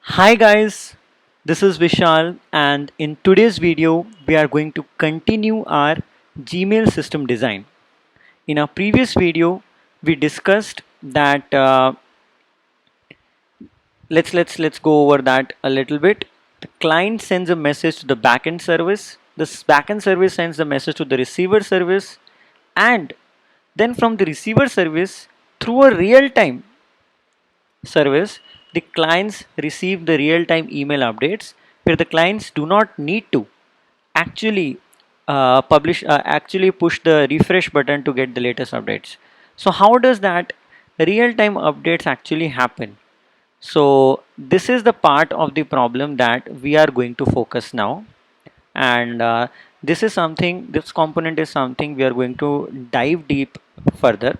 Hi guys, this is Vishal, and in today's video we are going to continue our Gmail system design. In our previous video we discussed that let's go over that a little bit. The client sends a message to the backend service. This backend service sends the message to the receiver service, and then from the receiver service through a real-time service, the clients receive the real-time email updates where the clients do not need to actually actually push the refresh button to get the latest updates. So how does that real-time updates actually happen? So this is the part of the problem that we are going to focus now, and this component is something we are going to dive deep further.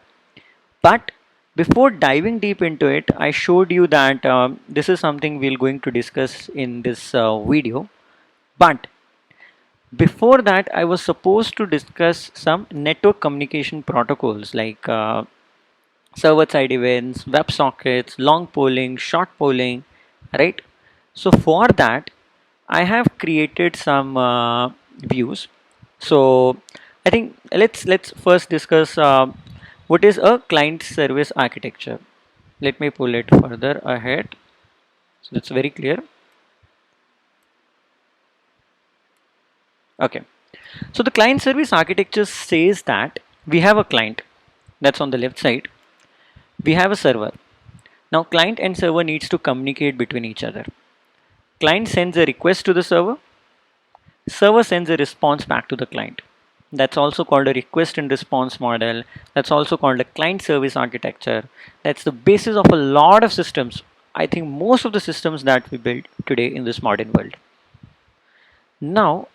But before diving deep into it, I showed you that this is something we're going to discuss in this video. But before that, I was supposed to discuss some network communication protocols like server-side events, WebSockets, long polling, short polling, right? So for that, I have created some views. So I think let's first discuss what is a client service architecture. Let me pull it further ahead so it's very clear. Okay, so the client service architecture says that we have a client that's on the left side. We have a server. Now client and server needs to communicate between each other. Client sends a request to the server. Server sends a response back to the client. That's also called a request and response model. That's also called a client service architecture. That's the basis of a lot of systems. I think most of the systems that we build today in this modern world. Now,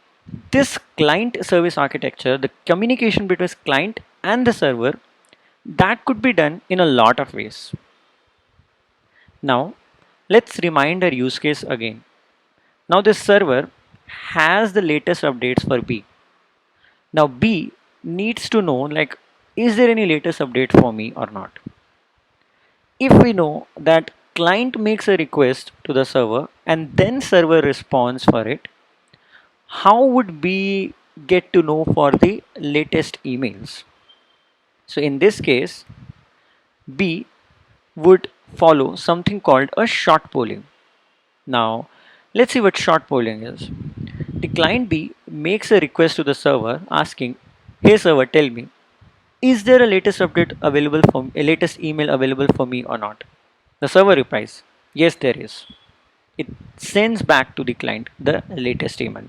this client service architecture, the communication between client and the server, that could be done in a lot of ways. Now, let's remind our use case again. Now, this server has the latest updates for B. Now B needs to know, like, is there any latest update for me or not? If we know that client makes a request to the server and then server responds for it, how would B get to know for the latest emails? So in this case, B would follow something called a short polling. Now let's see what short polling is. The client B makes a request to the server asking, hey server, tell me, is there a latest update available for a latest email available for me or not? The server replies, yes, there is. It sends back to the client the latest email.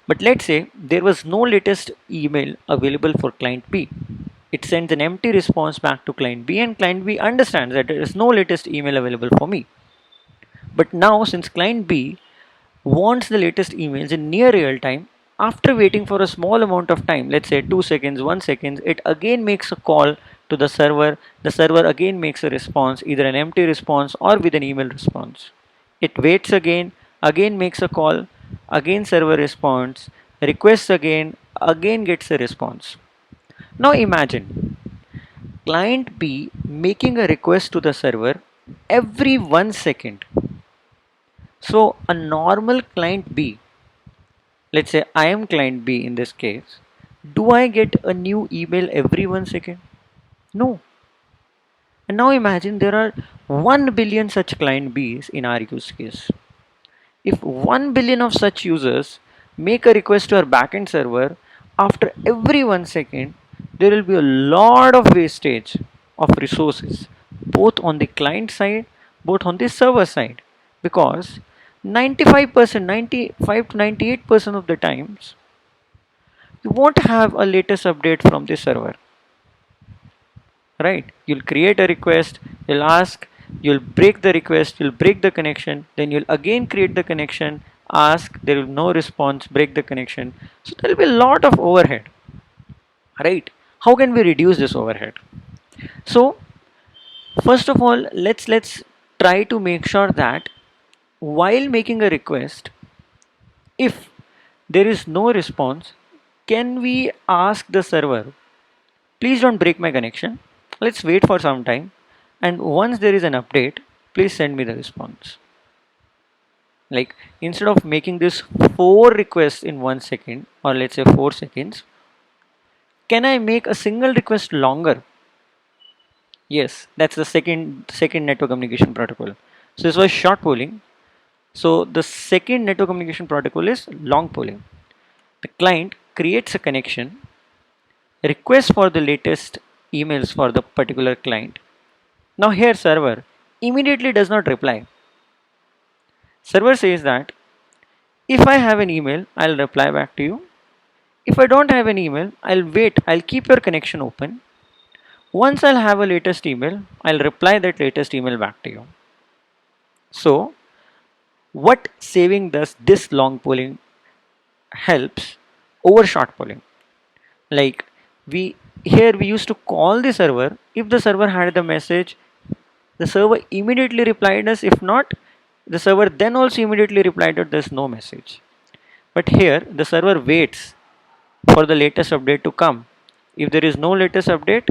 But let's say there was no latest email available for client B. It sends an empty response back to client B, and client B understands that there is no latest email available for me. But now, since client B wants the latest emails in near real time, after waiting for a small amount of time, let's say 2 seconds, 1 second, it again makes a call to the server. The server again makes a response, either an empty response or with an email response. It waits again makes a call, again server responds, requests again gets a response. Now imagine client B making a request to the server every 1 second. So a normal client B, let's say I am client B in this case, do I get a new email every 1 second? No. And now imagine there are 1 billion such client Bs in our use case. If 1 billion of such users make a request to our backend server after every 1 second, there will be a lot of wastage of resources, both on the client side, both on the server side, because 95%, 95 to 98% of the times, you won't have a latest update from the server, right? You'll create a request, you'll ask, you'll break the request, you'll break the connection, then you'll again create the connection, ask, there will be no response, break the connection. So there will be a lot of overhead, right? How can we reduce this overhead? So first of all, let's try to make sure that while making a request, if there is no response, can we ask the server, please don't break my connection. Let's wait for some time. And once there is an update, please send me the response. Like instead of making this 4 requests in 1 second, or let's say 4 seconds, can I make a single request longer? Yes, that's the second network communication protocol. So this was short polling. So the second network communication protocol is long polling. The client creates a connection, requests for the latest emails for the particular client. Now here server immediately does not reply. Server says that if I have an email, I'll reply back to you. If I don't have an email, I'll wait. I'll keep your connection open. Once I'll have a latest email, I'll reply that latest email back to you. So what saving does this long polling helps over short polling. Like we here we used to call the server. If the server had the message, the server immediately replied us. If not, the server then also immediately replied that there's no message. But here the server waits for the latest update to come. If there is no latest update,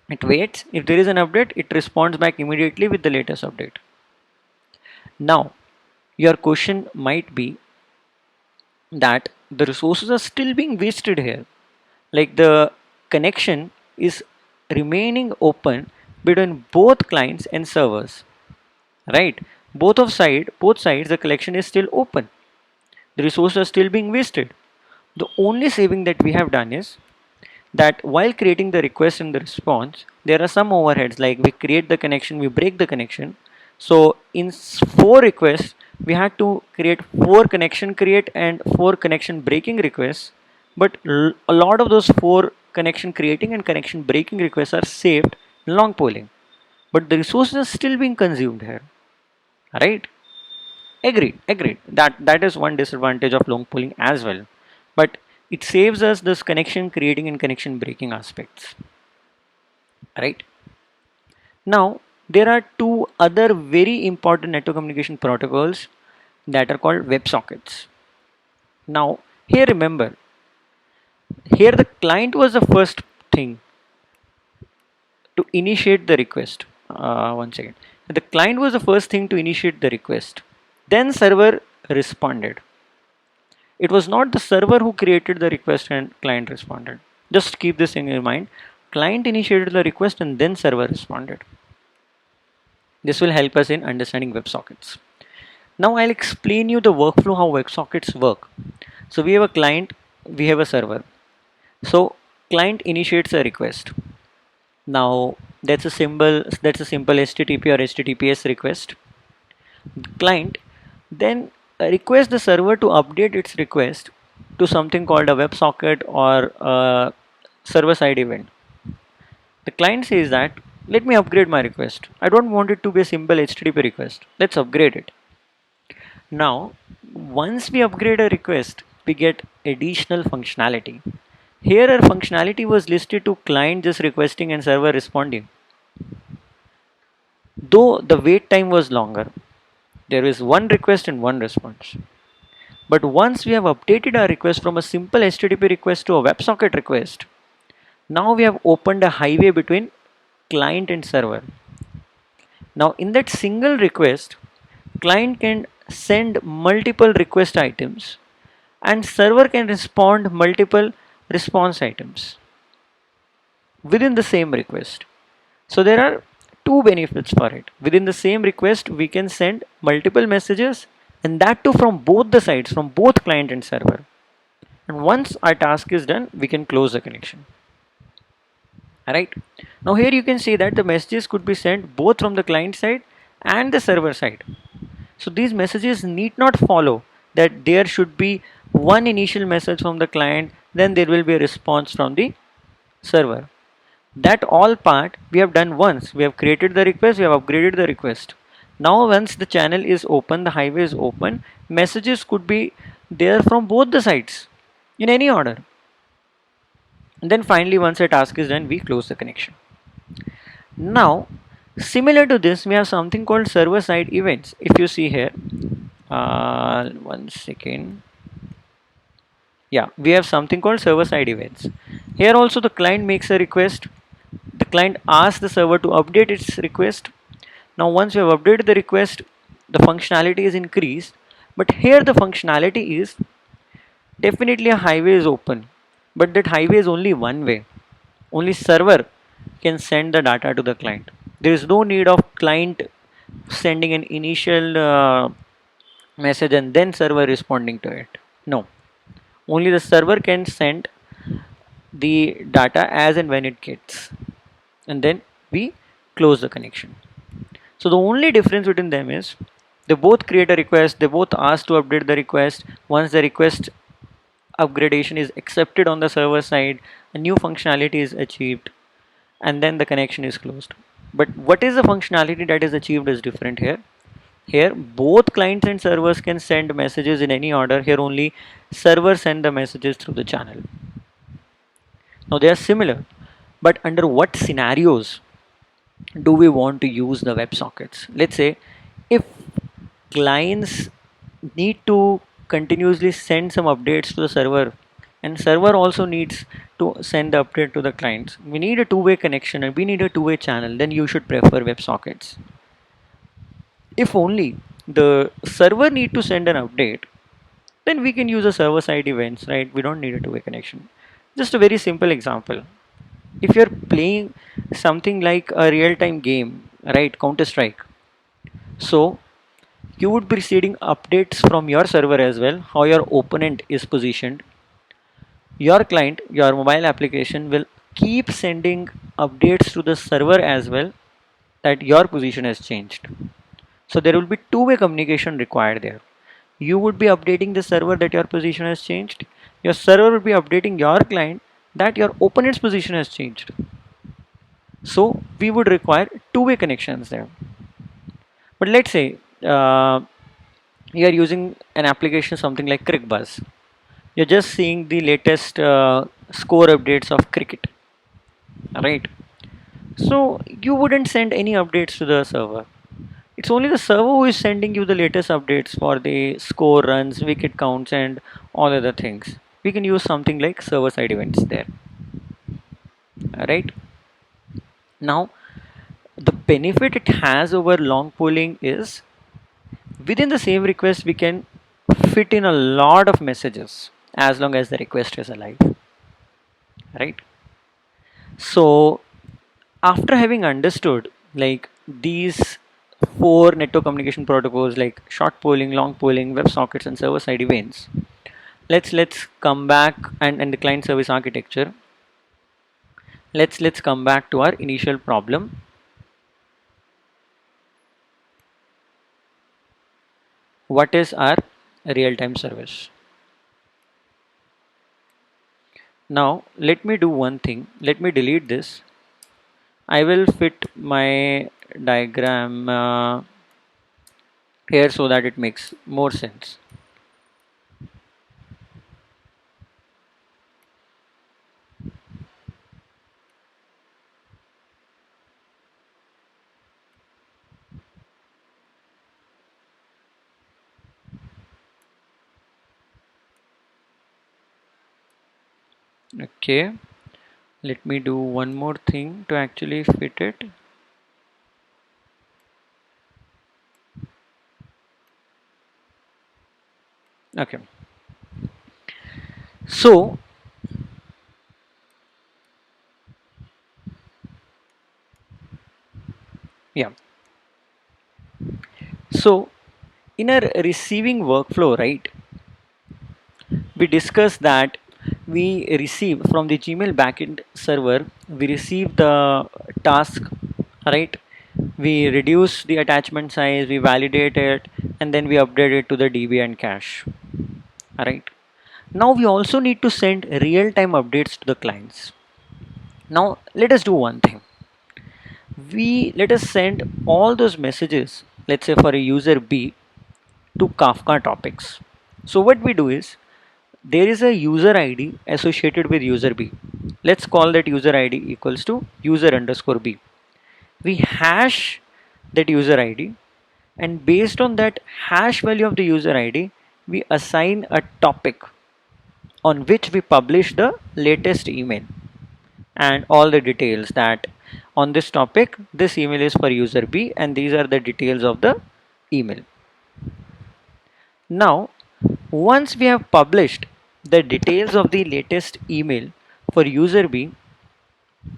it waits. If there is an update, it responds back immediately with the latest update. Now, your question might be that the resources are still being wasted here. Like the connection is remaining open between both clients and servers, right? Both sides, the collection is still open. The resources are still being wasted. The only saving that we have done is that while creating the request and the response, there are some overheads, like we create the connection, we break the connection. So in 4 requests, we had to create 4 connection create and 4 connection breaking requests. But a lot of those 4 connection creating and connection breaking requests are saved in long polling. But the resources are still being consumed here, right? Agreed. That is one disadvantage of long polling as well. But it saves us this connection creating and connection breaking aspects, right? Now there are two other very important network communication protocols that are called WebSockets. Now here remember, here the client was the first thing to initiate the request. One second. The client was the first thing to initiate the request. Then server responded. It was not the server who created the request and client responded. Just keep this in your mind. Client initiated the request and then server responded. This will help us in understanding WebSockets. Now I'll explain you the workflow how WebSockets work. So we have a client, we have a server. So client initiates a request. Now that's a simple HTTP or HTTPS request. The client then requests the server to update its request to something called a WebSocket or a server-side event. The client says that let me upgrade my request. I don't want it to be a simple HTTP request. Let's upgrade it. Now, once we upgrade a request, we get additional functionality. Here our functionality was listed to client just requesting and server responding. Though the wait time was longer, there is one request and one response. But once we have updated our request from a simple HTTP request to a WebSocket request, now we have opened a highway between client and server. Now in that single request, client can send multiple request items and server can respond multiple response items within the same request. So there are two benefits for it. Within the same request, we can send multiple messages, and that too from both the sides, from both client and server. And once our task is done, we can close the connection. Alright. Now here you can see that the messages could be sent both from the client side and the server side. So these messages need not follow that there should be one initial message from the client, then there will be a response from the server. That all part we have done once. We have created the request, we have upgraded the request. Now once the channel is open, the highway is open, messages could be there from both the sides in any order. And then finally once a task is done, we close the connection. Now similar to this, we have something called server side events. If you see here, one second. Yeah, we have something called server side events. Here also the client makes a request. The client asks the server to update its request. Now once we have updated the request, the functionality is increased, but here the functionality is definitely a highway is open, but that highway is only one way. Only server can send the data to the client. There is no need of client sending an initial message and then server responding to it. No, only the server can send the data as and when it gets, and then we close the connection. So the only difference between them is they both create a request, they both ask to update the request. Once the request upgradation is accepted on the server side, a new functionality is achieved, and then the connection is closed. But what is the functionality that is achieved is different here. Here both clients and servers can send messages in any order. Here only servers send the messages through the channel. Now they are similar, but under what scenarios do we want to use the WebSockets? Let's say if clients need to continuously send some updates to the server, and server also needs to send the update to the clients, we need a two-way connection and we need a two-way channel, then you should prefer WebSockets. If only the server need to send an update, then we can use a server side events, right? We don't need a two-way connection. Just a very simple example. If you're playing something like a real-time game, right, Counter Strike, so you would be receiving updates from your server as well, how your opponent is positioned. Your client, your mobile application will keep sending updates to the server as well, that your position has changed. So there will be two-way communication required there. You would be updating the server that your position has changed. Your server will be updating your client that your opponent's position has changed. So we would require two-way connections there. But let's say you are using an application something like CrickBuzz. You're just seeing the latest score updates of cricket, right? So you wouldn't send any updates to the server. It's only the server who is sending you the latest updates for the score, runs, wicket counts, and all other things. We can use something like server side events there, right? Now, the benefit it has over long polling is within the same request we can fit in a lot of messages as long as the request is alive, right? So after having understood like these four network communication protocols like short polling, long polling, WebSockets, and server side events, let's come back and the client service architecture. Let's come back to our initial problem. What is our real-time service? Now let me do one thing. Let me delete this. I will fit my diagram here so that it makes more sense. Okay, let me do one more thing to actually fit it. Okay, so yeah, so in our receiving workflow, right, we discussed that we receive from the Gmail backend server, we receive the task, right? We reduce the attachment size, we validate it, and then we update it to the DB and cache, right? Now we also need to send real-time updates to the clients. Now let us do one thing. Let us send all those messages, let's say for a user B, to Kafka topics. So what we do is there is a user ID associated with user B. Let's call that user ID equals to user underscore B. We hash that user ID, and based on that hash value of the user ID, we assign a topic on which we publish the latest email and all the details that on this topic, this email is for user B and these are the details of the email. Now, once we have published the details of the latest email for user B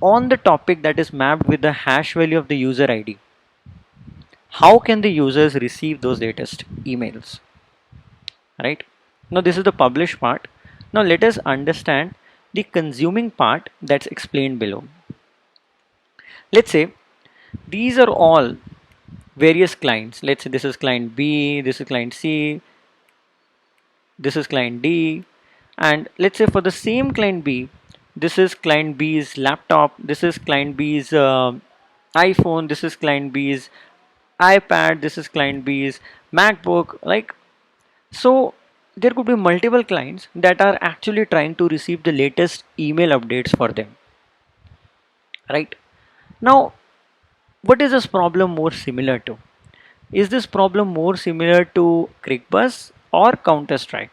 on the topic that is mapped with the hash value of the user ID, how can the users receive those latest emails? Right? Now, this is the publish part. Now, let us understand the consuming part that's explained below. Let's say these are all various clients. Let's say this is client B, this is client C, this is client D, and let's say for the same client B, this is client B's laptop, this is client B's iPhone, this is client B's iPad, this is client B's MacBook. Like, so there could be multiple clients that are actually trying to receive the latest email updates for them, right? Now, what is this problem more similar to? Is this problem more similar to ClickBus or Counter-Strike?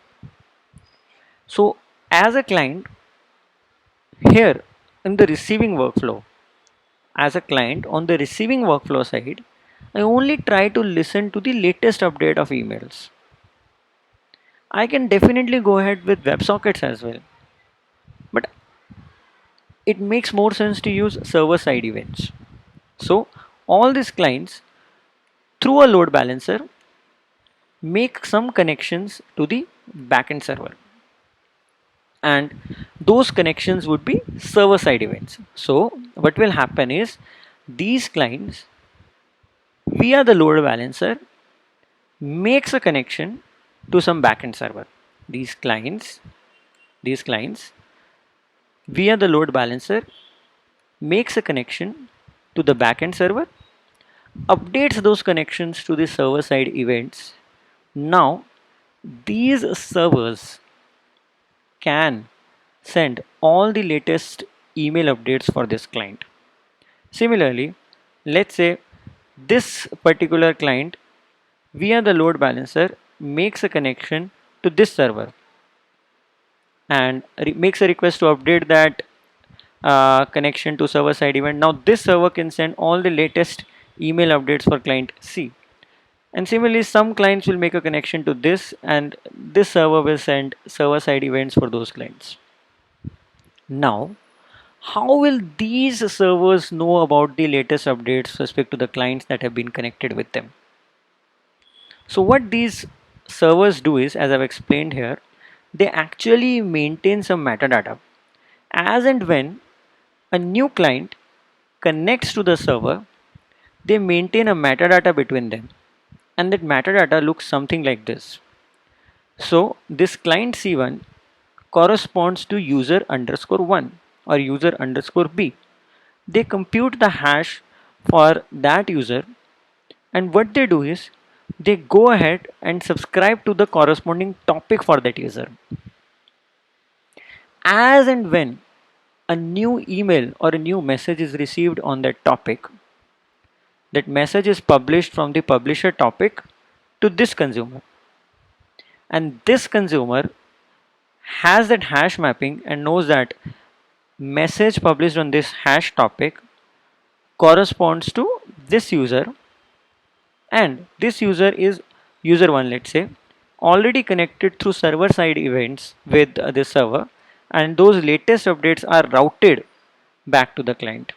So, as a client here in the receiving workflow, as a client on the receiving workflow side, I only try to listen to the latest update of emails. I can definitely go ahead with WebSockets as well, but it makes more sense to use server side events. So, all these clients through a load balancer make some connections to the backend server, and those connections would be server side events. So what will happen is these clients via the load balancer makes a connection to some backend server. These clients via the load balancer makes a connection to the backend server, updates those connections to the server side events. Now these servers can send all the latest email updates for this client. Similarly, let's say this particular client via the load balancer makes a connection to this server and makes a request to update that connection to server side event. Now this server can send all the latest email updates for client C. And similarly, some clients will make a connection to this, and this server will send server side events for those clients. Now, how will these servers know about the latest updates with respect to the clients that have been connected with them? So what these servers do is, as I've explained here, they actually maintain some metadata. As and when a new client connects to the server, they maintain a metadata between them. And that metadata looks something like this. So this client C1 corresponds to user underscore 1 or user underscore B. They compute the hash for that user, and what they do is they go ahead and subscribe to the corresponding topic for that user. As and when a new email or a new message is received on that topic, that message is published from the publisher topic to this consumer, and this consumer has that hash mapping and knows that message published on this hash topic corresponds to this user, and this user is user 1, let's say, already connected through server side events with this server, and those latest updates are routed back to the client.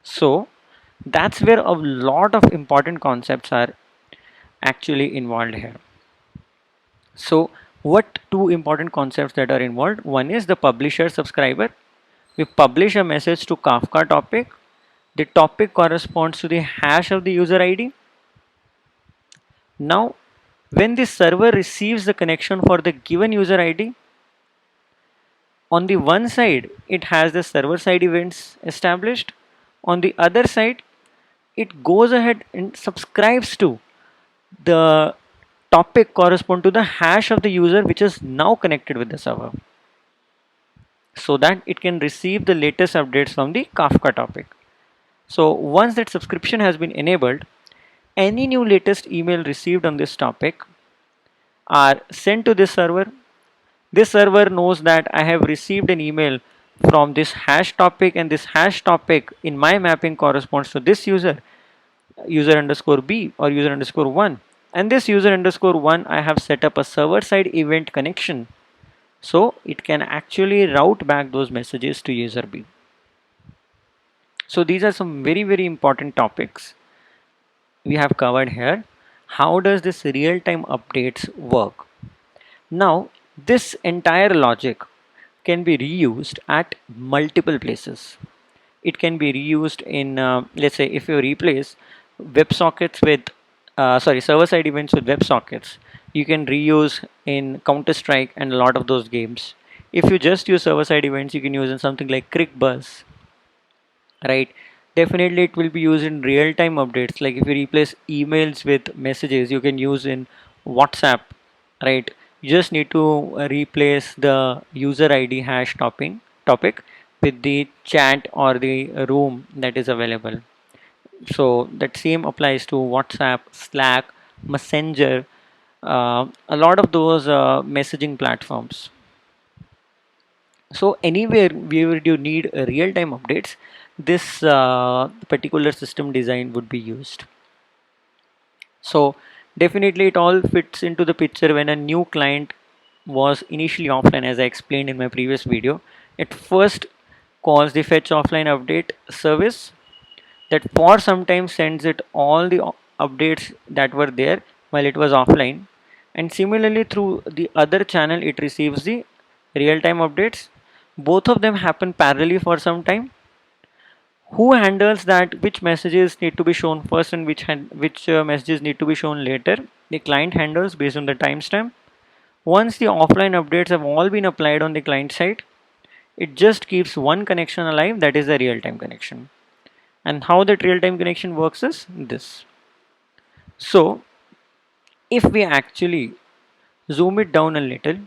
So that's where a lot of important concepts are actually involved here. So what two important concepts that are involved? One is the publisher subscriber. We publish a message to Kafka topic. The topic corresponds to the hash of the user ID. Now, when the server receives the connection for the given user ID, on the one side, it has the server side events established. On the other side, it goes ahead and subscribes to the topic correspond to the hash of the user which is now connected with the server, so that it can receive the latest updates from the Kafka topic. So once that subscription has been enabled, any new latest email received on this topic are sent to this server. This server knows that I have received an email from this hash topic, and this hash topic in my mapping corresponds to this user, user underscore B or user underscore 1. And this user underscore one, I have set up a server side event connection, so it can actually route back those messages to user B. So these are some very important topics we have covered here. How does this real-time updates work? Now, this entire logic can be reused at multiple places. It can be reused in, let's say, if you replace WebSockets with, server-side events with WebSockets, you can reuse in Counter-Strike and a lot of those games. If you just use server-side events, you can use in something like CrickBuzz, right? Definitely it will be used in real-time updates. Like if you replace emails with messages, you can use in WhatsApp, right? You just need to replace the user ID hash topic with the chat or the room that is available. So that same applies to WhatsApp, Slack, Messenger, a lot of those messaging platforms. So anywhere where you need real-time updates, this particular system design would be used. So definitely it all fits into the picture when a new client was initially offline, as I explained in my previous video. It first calls the fetch offline update service that for some time sends it all the updates that were there while it was offline, and similarly through the other channel it receives the real-time updates. Both of them happen parallelly for some time. Who handles that? Which messages need to be shown first and which messages need to be shown later? The client handles based on the timestamp. Once the offline updates have all been applied on the client side, it just keeps one connection alive, that is the real-time connection. And how that real-time connection works is this. So if we actually zoom it down a little,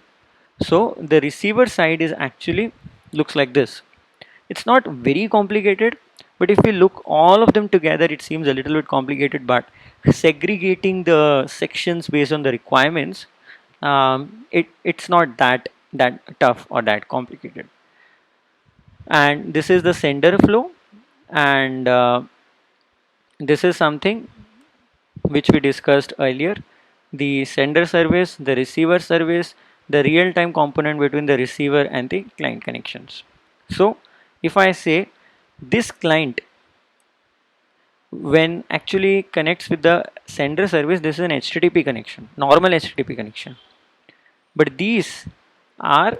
so the receiver side is actually looks like this. It's not very complicated, but if we look all of them together, it seems a little bit complicated, but segregating the sections based on the requirements, it's not that tough or that complicated. And this is the sender flow, and this is something which we discussed earlier: the sender service, the receiver service, the real-time component between the receiver and the client connections. So if I say this client, when actually connects with the sender service, this is an HTTP connection, normal HTTP connection, but these are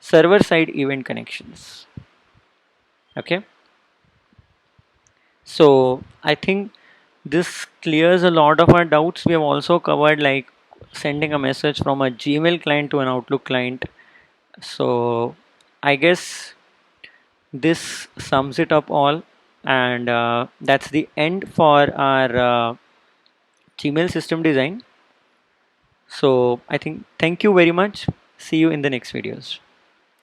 server side event connections. Okay, so I think this clears a lot of our doubts. We have also covered like sending a message from a Gmail client to an Outlook client. So I guess this sums it up all, and that's the end for our Gmail system design. So I think thank you very much. See you in the next videos.